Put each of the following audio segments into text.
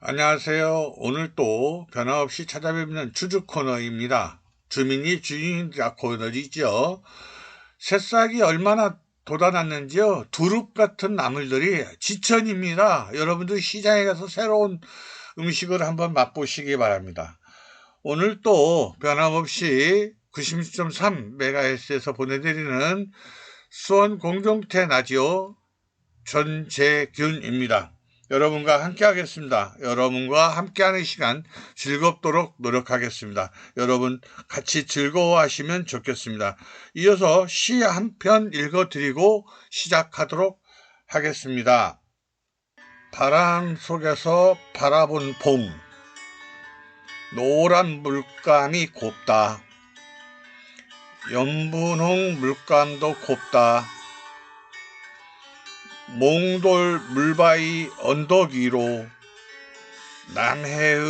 안녕하세요. 오늘 또 변함없이 찾아뵙는 주주 코너입니다. 주민이 주인이라 코너이죠. 새싹이 얼마나 돋아났는지요. 두릅 같은 나물들이 지천입니다. 여러분들 시장에 가서 새로운 음식을 한번 맛보시기 바랍니다. 오늘 또 변함없이 96.3MHz에서 보내드리는 수원 공동태 라디오 전재균입니다. 여러분과 함께 하겠습니다. 여러분과 함께하는 시간 즐겁도록 노력하겠습니다. 여러분 같이 즐거워하시면 좋겠습니다. 이어서 시 한 편 읽어드리고 시작하도록 하겠습니다. 바람 속에서 바라본 봄, 노란 물감이 곱다. 연분홍 물감도 곱다. 몽돌 물바위 언덕 위로 남해의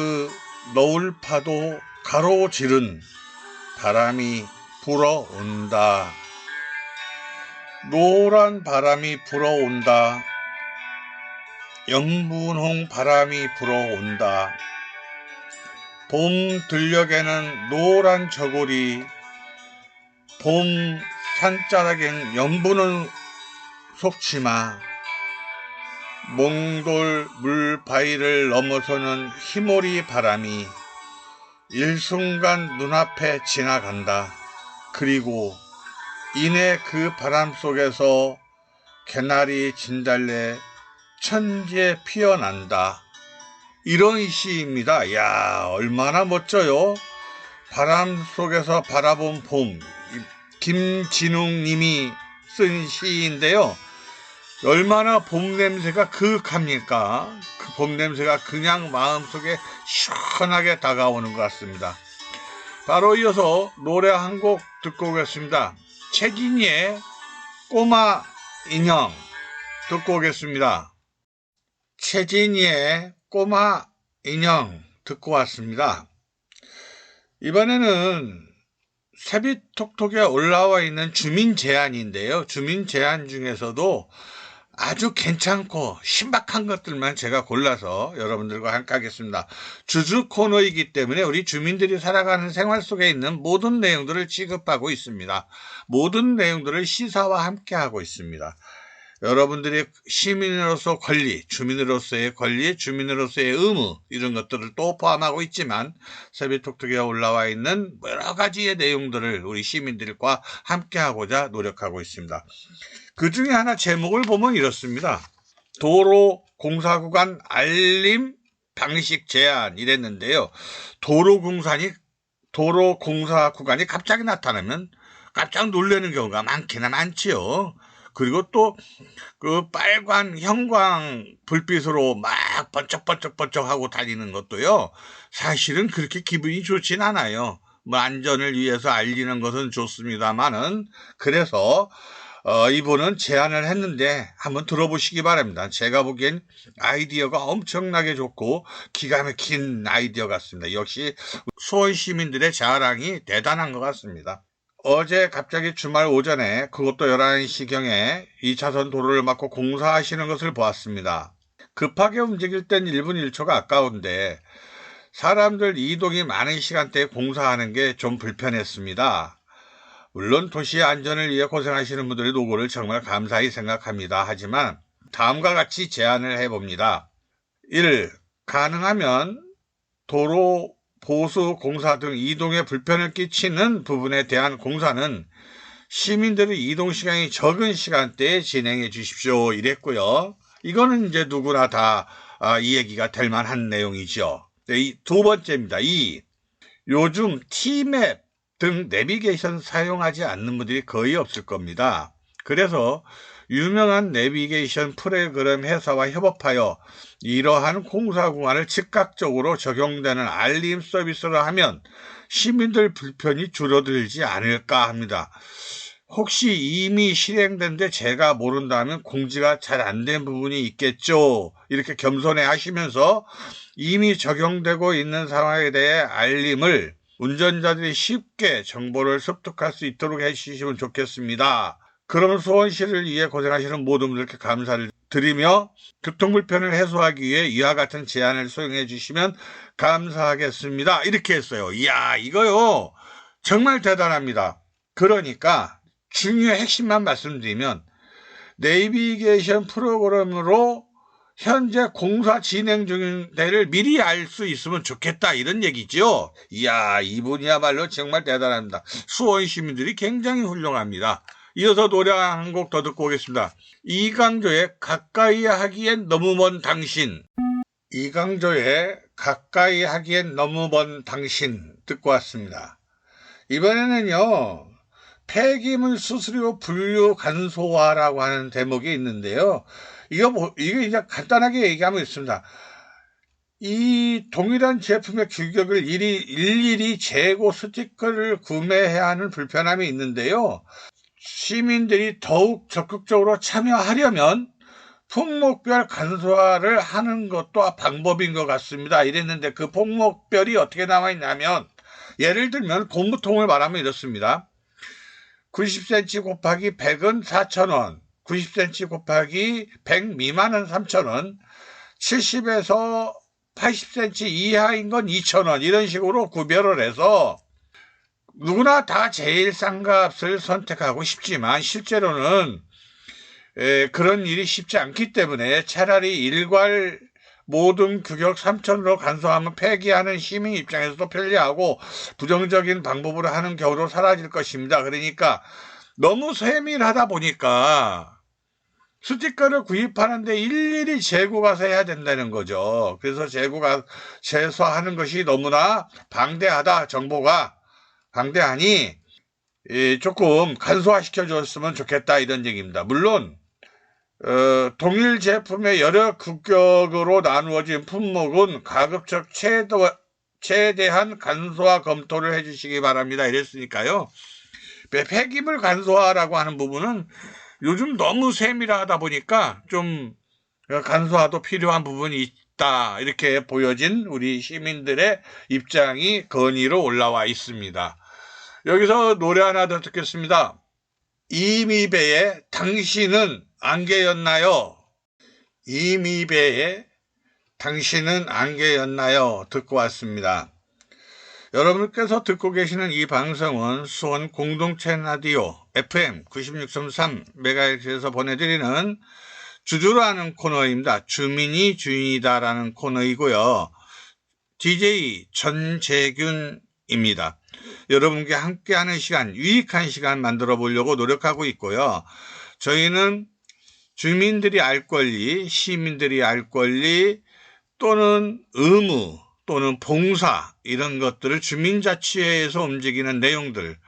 너울파도 가로지른 바람이 불어온다. 노란 바람이 불어온다. 연분홍 바람이 불어온다. 봄 들녘에는 노란 저고리, 봄 산자락엔 연분홍 속치마, 몽돌 물바위를 넘어서는 희모리 바람이 일순간 눈앞에 지나간다. 그리고 이내 그 바람 속에서 개나리 진달래 천지에 피어난다. 이런 시입니다. 야, 얼마나 멋져요. 바람 속에서 바라본 봄, 김진웅 님이 쓴 시인데요. 얼마나 봄 냄새가 그윽합니까? 그 봄 냄새가 그냥 마음속에 시원하게 다가오는 것 같습니다. 바로 이어서 노래 한 곡 듣고 오겠습니다. 최진희의 꼬마 인형 듣고 오겠습니다. 최진희의 꼬마 인형 듣고 왔습니다. 이번에는 세비톡톡에 올라와 있는 주민 제안인데요. 주민 제안 중에서도 아주 괜찮고 신박한 것들만 제가 골라서 여러분들과 함께 하겠습니다. 주주 코너이기 때문에 우리 주민들이 살아가는 생활 속에 있는 모든 내용들을 취급하고 있습니다. 모든 내용들을 시사와 함께 하고 있습니다. 여러분들의 시민으로서 권리, 주민으로서의 권리, 주민으로서의 의무 이런 것들을 또 포함하고 있지만 세비톡톡에 올라와 있는 여러 가지의 내용들을 우리 시민들과 함께하고자 노력하고 있습니다. 그 중에 하나 제목을 보면 이렇습니다. 도로 공사 구간 알림 방식 제한 이랬는데요. 도로 공사 구간이 갑자기 나타나면 깜짝 놀라는 경우가 많기는 많지요. 그리고 또 그 빨간 형광 불빛으로 막 번쩍번쩍 하고 달리는 것도요. 사실은 그렇게 기분이 좋진 않아요. 뭐 안전을 위해서 알리는 것은 좋습니다만은 그래서 이분은 제안을 했는데 한번 들어보시기 바랍니다. 제가 보기엔 아이디어가 엄청나게 좋고 기가 막힌 아이디어 같습니다. 역시 수원 시민들의 자랑이 대단한 것 같습니다. 어제 갑자기 주말 오전에 그것도 11시경에 2차선 도로를 막고 공사하시는 것을 보았습니다. 급하게 움직일 땐 1분 1초가 아까운데 사람들 이동이 많은 시간대에 공사하는 게 좀 불편했습니다. 물론 도시의 안전을 위해 고생하시는 분들의 노고를 정말 감사히 생각합니다. 하지만 다음과 같이 제안을 해봅니다. 1. 가능하면 도로 보수 공사 등 이동에 불편을 끼치는 부분에 대한 공사는 시민들의 이동 시간이 적은 시간대에 진행해 주십시오. 이랬고요. 이거는 이제 누구나 다 이 얘기가 될 만한 내용이죠. 네, 두 번째입니다. 2. 요즘 T맵 등 내비게이션 사용하지 않는 분들이 거의 없을 겁니다. 그래서 유명한 내비게이션 프로그램 회사와 협업하여 이러한 공사 구간을 즉각적으로 적용되는 알림 서비스를 하면 시민들 불편이 줄어들지 않을까 합니다. 혹시 이미 실행된데 제가 모른다면 공지가 잘 안 된 부분이 있겠죠. 이렇게 겸손해 하시면서 이미 적용되고 있는 상황에 대해 알림을 운전자들이 쉽게 정보를 습득할 수 있도록 해주시면 좋겠습니다. 그럼 수원시를 위해 고생하시는 모든 분들께 감사를 드리며 교통불편을 해소하기 위해 이와 같은 제안을 수용해 주시면 감사하겠습니다. 이렇게 했어요. 이야, 이거요. 정말 대단합니다. 그러니까 중요한 핵심만 말씀드리면 내비게이션 프로그램으로 현재 공사 진행 중인 데를 미리 알 수 있으면 좋겠다, 이런 얘기죠. 이야, 이분이야말로 정말 대단합니다. 수원 시민들이 굉장히 훌륭합니다. 이어서 노래 한 곡 더 듣고 오겠습니다. 이강조의 가까이 하기엔 너무 먼 당신. 이강조의 가까이 하기엔 너무 먼 당신 듣고 왔습니다. 이번에는요, 폐기물 수수료 분류 간소화라고 하는 대목이 있는데요. 이거 이제 간단하게 얘기하면 있습니다. 이 동일한 제품의 규격을 일일이 재고 스티커를 구매해야 하는 불편함이 있는데요. 시민들이 더욱 적극적으로 참여하려면 품목별 간소화를 하는 것도 방법인 것 같습니다. 이랬는데 그 품목별이 어떻게 나와 있냐면, 예를 들면 고무통을 말하면 이렇습니다. 90cm 곱하기 100은 4,000원, 90cm 곱하기 100 미만은 3,000원, 70에서 80cm 이하인 건 2,000원, 이런 식으로 구별을 해서 누구나 다 제일 싼 값을 선택하고 싶지만 실제로는 그런 일이 쉽지 않기 때문에 차라리 일괄 모든 규격 3,000으로 간소하면 폐기하는 시민 입장에서도 편리하고 부정적인 방법으로 하는 경우도 사라질 것입니다. 그러니까 너무 세밀하다 보니까 스티커를 구입하는데 일일이 재고 가서 해야 된다는 거죠. 그래서 제소하는 것이 너무나 방대하다, 정보가 방대하니 조금 간소화시켜 줬으면 좋겠다, 이런 얘기입니다. 물론 동일 제품의 여러 규격으로 나누어진 품목은 가급적 최대한 간소화 검토를 해주시기 바랍니다. 이랬으니까요. 폐기물 간소화라고 하는 부분은 요즘 너무 세밀하다 보니까 좀 간소화도 필요한 부분이 있다, 이렇게 보여진 우리 시민들의 입장이 건의로 올라와 있습니다. 여기서 노래 하나 더 듣겠습니다. 이미배의 당신은 안개였나요? 이미배의 당신은 안개였나요? 듣고 왔습니다. 여러분께서 듣고 계시는 이 방송은 수원 공동체 라디오 FM 96.3MHz에서 보내드리는 주주라는 코너입니다. 주민이 주인이다라는 코너이고요. DJ 전재균입니다. 여러분께 함께하는 시간, 유익한 시간 만들어 보려고 노력하고 있고요. 저희는 주민들이 알 권리, 시민들이 알 권리, 또는 의무, 또는 봉사, 이런 것들을 주민자치회에서 움직이는 내용들,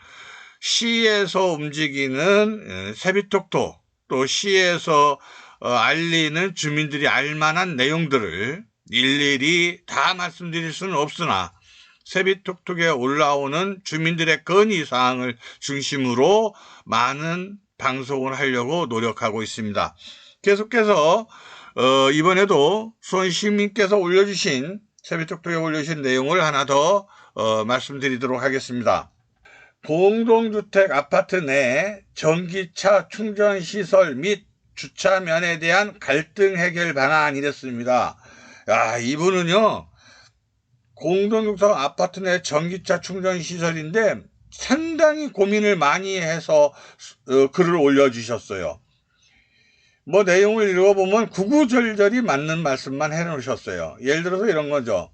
시에서 움직이는 세비톡톡, 또 시에서 알리는 주민들이 알만한 내용들을 일일이 다 말씀드릴 수는 없으나 세비톡톡에 올라오는 주민들의 건의사항을 중심으로 많은 방송을 하려고 노력하고 있습니다. 계속해서 이번에도 수원 시민께서 올려주신, 세비톡톡에 올려주신 내용을 하나 더 말씀드리도록 하겠습니다. 공동주택 아파트 내 전기차 충전시설 및 주차면에 대한 갈등 해결 방안, 이랬습니다. 야, 이분은요, 공동주택 아파트 내 전기차 충전시설인데 상당히 고민을 많이 해서 글을 올려주셨어요. 뭐 내용을 읽어보면 구구절절히 맞는 말씀만 해놓으셨어요. 예를 들어서 이런 거죠.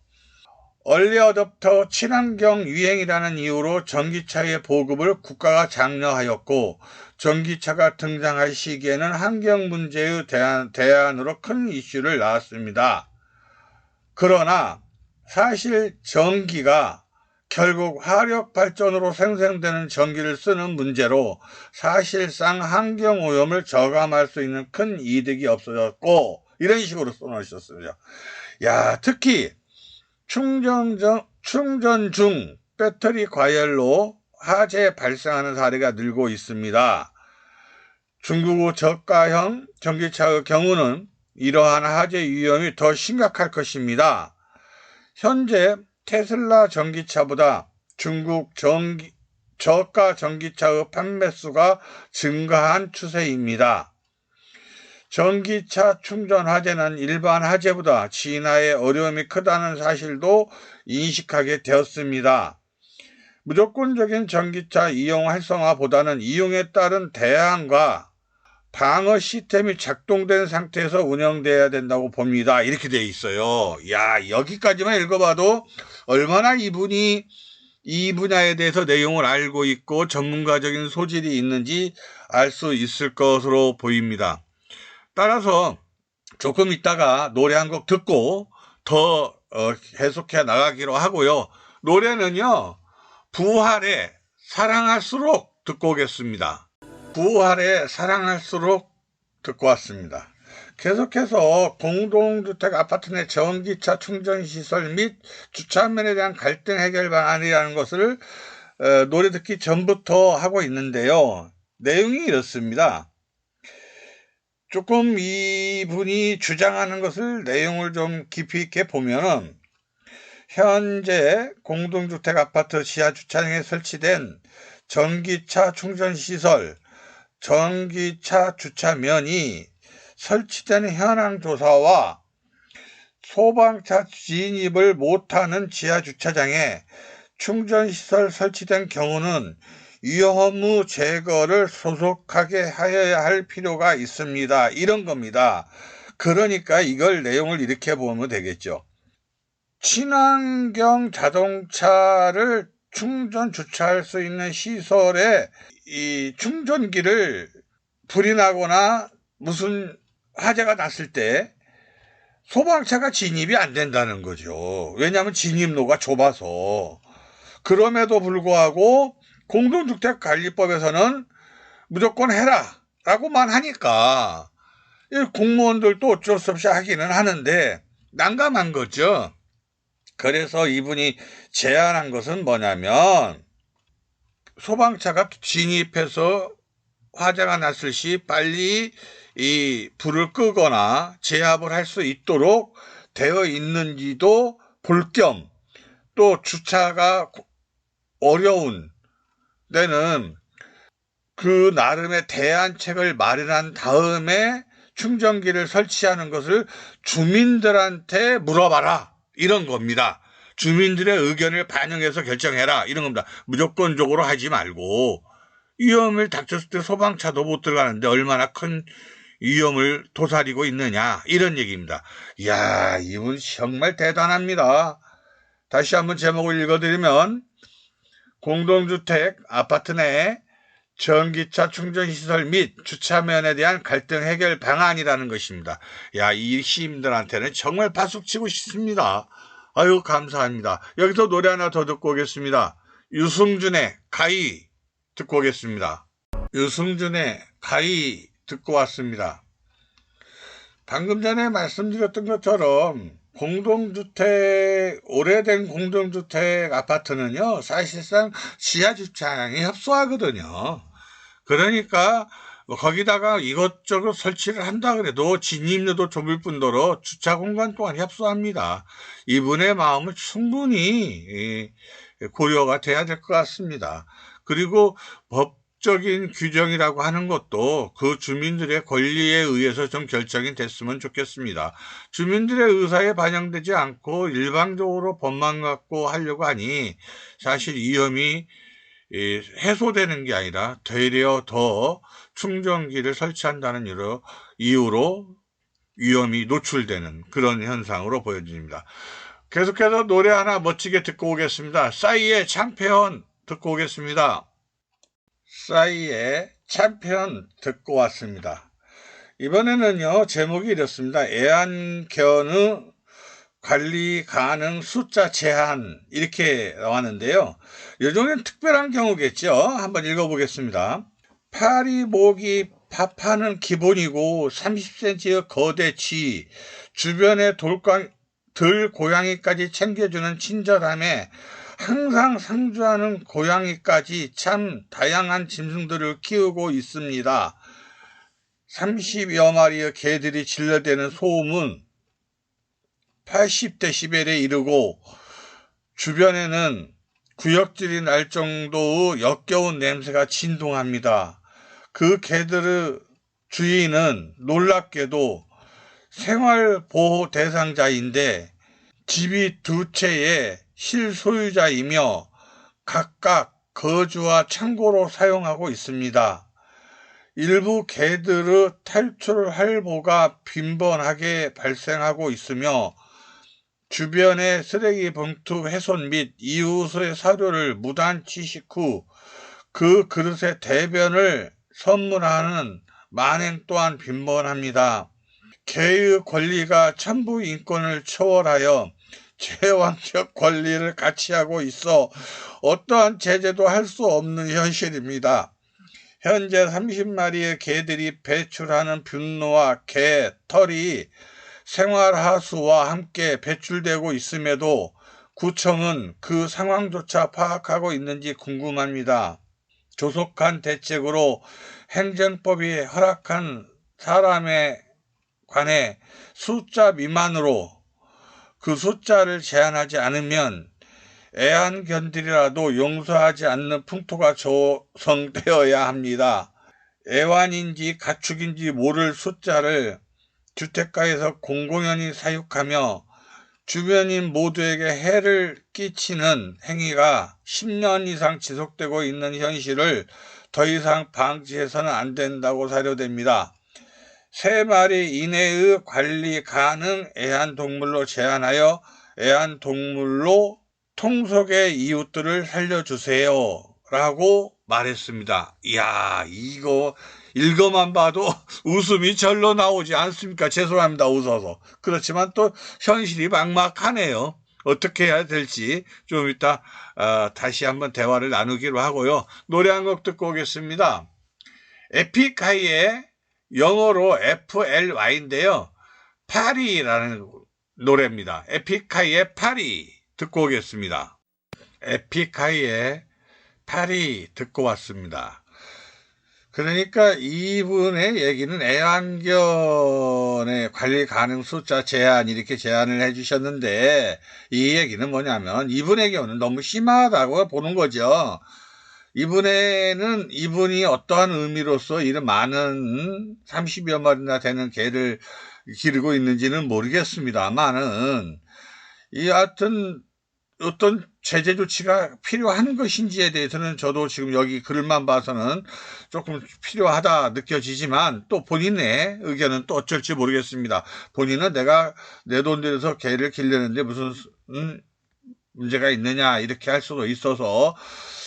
얼리 어댑터 친환경 유행이라는 이유로 전기차의 보급을 국가가 장려하였고, 전기차가 등장할 시기에는 환경 문제의 대안으로 큰 이슈를 낳았습니다. 그러나 사실 전기가 결국 화력 발전으로 생성되는 전기를 쓰는 문제로 사실상 환경오염을 저감할 수 있는 큰 이득이 없어졌고, 이런 식으로 써놓으셨습니다. 야, 특히 충전 중 배터리 과열로 화재 발생하는 사례가 늘고 있습니다. 중국의 저가형 전기차의 경우는 이러한 화재 위험이 더 심각할 것입니다. 현재 테슬라 전기차보다 중국 저가 전기차의 판매수가 증가한 추세입니다. 전기차 충전 화재는 일반 화재보다 진화에 어려움이 크다는 사실도 인식하게 되었습니다. 무조건적인 전기차 이용 활성화보다는 이용에 따른 대안과 방어 시스템이 작동된 상태에서 운영돼야 된다고 봅니다. 이렇게 돼 있어요. 야, 여기까지만 읽어봐도 얼마나 이분이 이 분야에 대해서 내용을 알고 있고 전문가적인 소질이 있는지 알 수 있을 것으로 보입니다. 따라서 조금 있다가 노래 한 곡 듣고 더 해석해 나가기로 하고요. 노래는요, 부활의 사랑할수록 듣고 오겠습니다. 부활의 사랑할수록 듣고 왔습니다. 계속해서 공동주택 아파트 내 전기차 충전시설 및 주차면에 대한 갈등 해결 방안이라는 것을 노래 듣기 전부터 하고 있는데요. 내용이 이렇습니다. 조금 이분이 주장하는 것을 내용을 좀 깊이 있게 보면은 현재 공동주택 아파트 지하 주차장에 설치된 전기차 충전시설, 전기차 주차면이 설치된 현황 조사와 소방차 진입을 못하는 지하 주차장에 충전시설 설치된 경우는 위험무 제거를 소속하게 하여야 할 필요가 있습니다. 이런 겁니다. 그러니까 이걸 내용을 이렇게 보면 되겠죠. 친환경 자동차를 충전 주차할 수 있는 시설에 이 충전기를 불이 나거나 무슨 화재가 났을 때 소방차가 진입이 안 된다는 거죠. 왜냐하면 진입로가 좁아서. 그럼에도 불구하고 공동주택관리법에서는 무조건 해라 라고만 하니까 공무원들도 어쩔 수 없이 하기는 하는데 난감한 거죠. 그래서 이분이 제안한 것은 뭐냐면 소방차가 진입해서 화재가 났을 시 빨리 이 불을 끄거나 제압을 할 수 있도록 되어 있는지도 볼 겸 또 주차가 어려운 데는 그 나름의 대안책을 마련한 다음에 충전기를 설치하는 것을 주민들한테 물어봐라 이런 겁니다. 주민들의 의견을 반영해서 결정해라 이런 겁니다. 무조건적으로 하지 말고 위험을 닥쳤을 때 소방차도 못 들어가는데 얼마나 큰 위험을 도사리고 있느냐 이런 얘기입니다. 이야, 이분 정말 대단합니다. 다시 한번 제목을 읽어드리면 공동주택 아파트 내 전기차 충전시설 및 주차면에 대한 갈등 해결 방안이라는 것입니다. 야, 이 시민들한테는 정말 박수 치고 싶습니다. 아유, 감사합니다. 여기서 노래 하나 더 듣고 오겠습니다. 유승준의 가히 듣고 오겠습니다. 유승준의 가히 듣고 왔습니다. 방금 전에 말씀드렸던 것처럼 오래된 공동주택 아파트는요, 사실상 지하 주차장이 협소하거든요. 그러니까 거기다가 이것저것 설치를 한다 그래도 진입로도 좁을 뿐더러 주차 공간 또한 협소합니다. 이분의 마음은 충분히 고려가 돼야 될 것 같습니다. 그리고 법적인 규정이라고 하는 것도 그 주민들의 권리에 의해서 좀 결정이 됐으면 좋겠습니다. 주민들의 의사에 반영되지 않고 일방적으로 법만 갖고 하려고 하니 사실 위험이 해소되는 게 아니라 되려 더 충전기를 설치한다는 이유로 위험이 노출되는 그런 현상으로 보여집니다. 계속해서 노래 하나 멋지게 듣고 오겠습니다. 싸이의 챔피언 듣고 오겠습니다. 싸이의 챔피언 듣고 왔습니다. 이번에는요, 제목이 이렇습니다. 애완견의 관리 가능 숫자 제한 이렇게 나왔는데요. 요즘엔 특별한 경우겠죠. 한번 읽어보겠습니다. 파리, 모기, 밥하는 기본이고 30cm의 거대 쥐, 주변에 들고양이까지 챙겨주는 친절함에 항상 상주하는 고양이까지 참 다양한 짐승들을 키우고 있습니다. 30여 마리의 개들이 질러대는 소음은 80데시벨에 이르고 주변에는 구역질이 날 정도의 역겨운 냄새가 진동합니다. 그 개들의 주인은 놀랍게도 생활보호 대상자인데 집이 두 채의 실소유자이며 각각 거주와 창고로 사용하고 있습니다. 일부 개들의 탈출 할보가 빈번하게 발생하고 있으며 주변의 쓰레기 봉투 훼손 및 이웃의 사료를 무단 취식 후 그 그릇에 대변을 선물하는 만행 또한 빈번합니다. 개의 권리가 천부 인권을 초월하여 제왕적 권리를 가치하고 있어 어떠한 제재도 할 수 없는 현실입니다. 현재 30마리의 개들이 배출하는 분노와 개, 털이 생활하수와 함께 배출되고 있음에도 구청은 그 상황조차 파악하고 있는지 궁금합니다. 조속한 대책으로 행정법이 허락한 사람에 관해 숫자 미만으로 그 숫자를 제한하지 않으면 애완견들이라도 용서하지 않는 풍토가 조성되어야 합니다. 애완인지 가축인지 모를 숫자를 주택가에서 공공연히 사육하며 주변인 모두에게 해를 끼치는 행위가 10년 이상 지속되고 있는 현실을 더 이상 방치해서는 안 된다고 사료됩니다. 3마리 이내의 관리 가능 애완동물로 제한하여 애완동물로 통속의 이웃들을 살려주세요 라고 말했습니다. 이야, 이거 읽어만 봐도 웃음이 절로 나오지 않습니까? 죄송합니다, 웃어서. 그렇지만 또 현실이 막막하네요. 어떻게 해야 될지 좀 이따 다시 한번 대화를 나누기로 하고요. 노래 한 곡 듣고 오겠습니다. 에픽하이의 영어로 FLY인데요. 파리라는 노래입니다. 에픽하이의 파리 듣고 오겠습니다. 에픽하이의 파리 듣고 왔습니다. 그러니까 이분의 얘기는 애완견의 관리 가능 숫자 제한 이렇게 제한을 해주셨는데 이 얘기는 뭐냐면 이분의 경우는 너무 심하다고 보는 거죠. 이분이 어떠한 의미로서 이런 많은 30여 마리나 되는 개를 기르고 있는지는 모르겠습니다만은 하여튼 어떤 제재 조치가 필요한 것인지에 대해서는 저도 지금 여기 글만 봐서는 조금 필요하다 느껴지지만 또 본인의 의견은 또 어쩔지 모르겠습니다. 본인은 내가 내 돈 들여서 개를 기르는데 무슨 문제가 있느냐 이렇게 할 수도 있어서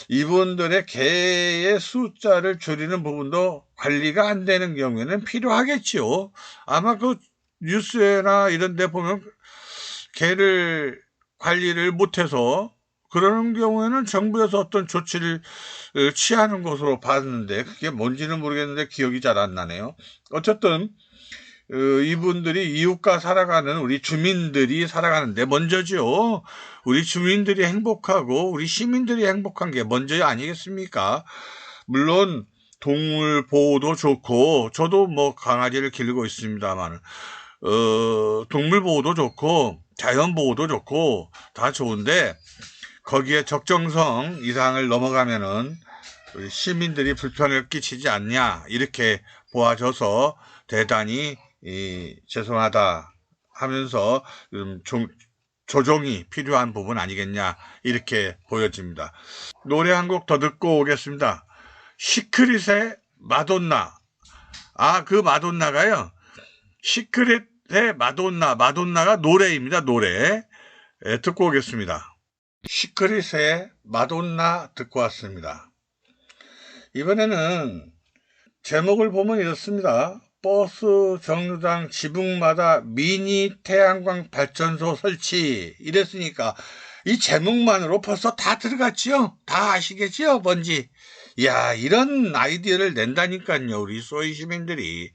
이분들의 개의 숫자를 줄이는 부분도 관리가 안 되는 경우에는 필요하겠지요. 아마 그 뉴스나 이런 데 보면 개를 관리를 못해서 그러는 경우에는 정부에서 어떤 조치를 취하는 것으로 봤는데 그게 뭔지는 모르겠는데 기억이 잘 안 나네요. 어쨌든 이분들이 이웃과 살아가는 우리 주민들이 살아가는데 먼저죠. 우리 주민들이 행복하고 우리 시민들이 행복한 게 먼저 아니겠습니까? 물론 동물 보호도 좋고 저도 뭐 강아지를 기르고 있습니다만 동물 보호도 좋고 자연 보호도 좋고 다 좋은데 거기에 적정성 이상을 넘어가면은 우리 시민들이 불편을 끼치지 않냐 이렇게 보아져서 대단히 죄송하다 하면서 조정이 필요한 부분 아니겠냐 이렇게 보여집니다. 노래 한 곡 더 듣고 오겠습니다. 시크릿의 마돈나. 그 마돈나가요. 시크릿의 마돈나가 노래입니다. 노래. 듣고 오겠습니다. 시크릿의 마돈나 듣고 왔습니다. 이번에는 제목을 보면 이렇습니다. 버스 정류장 지붕마다 미니 태양광 발전소 설치 이랬으니까 이 제목만으로 벌써 다 들어갔지요? 다 아시겠지요? 뭔지. 이야, 이런 아이디어를 낸다니까요. 우리 소위 시민들이.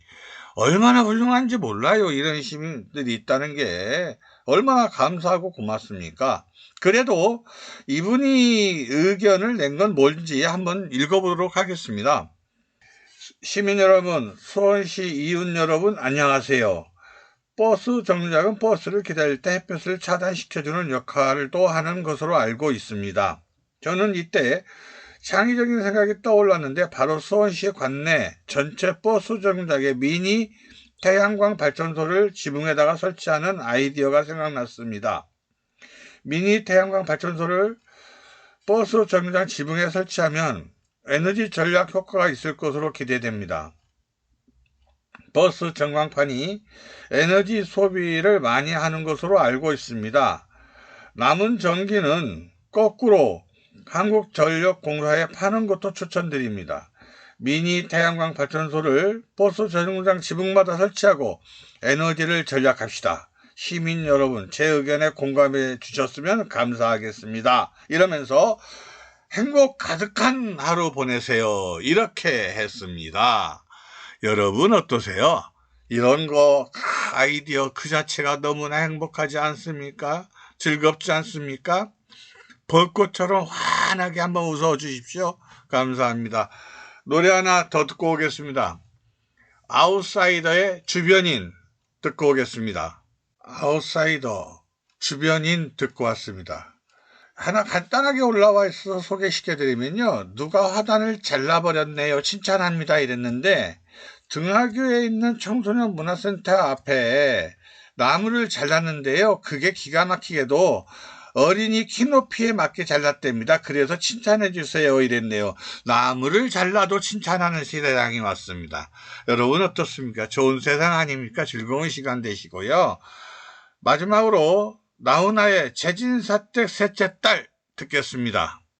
얼마나 훌륭한지 몰라요. 이런 시민들이 있다는 게 얼마나 감사하고 고맙습니까? 그래도 이분이 의견을 낸 건 뭔지 한번 읽어보도록 하겠습니다. 시민 여러분, 수원시 이웃 여러분 안녕하세요. 버스 정류장은 버스를 기다릴 때 햇볕을 차단시켜주는 역할을 또 하는 것으로 알고 있습니다. 저는 이때 창의적인 생각이 떠올랐는데 바로 수원시 관내 전체 버스 정류장에 미니 태양광 발전소를 지붕에다가 설치하는 아이디어가 생각났습니다. 미니 태양광 발전소를 버스 정류장 지붕에 설치하면 에너지 절약 효과가 있을 것으로 기대됩니다. 버스 전광판이 에너지 소비를 많이 하는 것으로 알고 있습니다. 남은 전기는 거꾸로 한국전력공사에 파는 것도 추천드립니다. 미니 태양광 발전소를 버스 정류장 지붕마다 설치하고 에너지를 절약합시다. 시민 여러분, 제 의견에 공감해 주셨으면 감사하겠습니다. 이러면서 행복 가득한 하루 보내세요. 이렇게 했습니다. 여러분 어떠세요? 이런 거 아이디어 그 자체가 너무나 행복하지 않습니까? 즐겁지 않습니까? 벚꽃처럼 환하게 한번 웃어 주십시오. 감사합니다. 노래 하나 더 듣고 오겠습니다. 아웃사이더의 주변인 듣고 오겠습니다. 아웃사이더 주변인 듣고 왔습니다. 하나 간단하게 올라와 있어서 소개시켜드리면요. 누가 화단을 잘라버렸네요. 칭찬합니다. 이랬는데 등하교에 있는 청소년 문화센터 앞에 나무를 잘랐는데요. 그게 기가 막히게도 어린이 키높이에 맞게 잘랐답니다. 그래서 칭찬해 주세요. 이랬네요. 나무를 잘라도 칭찬하는 세상이 왔습니다. 여러분 어떻습니까? 좋은 세상 아닙니까? 즐거운 시간 되시고요. 마지막으로 나훈아의 재진사댁 셋째 딸 듣겠습니다.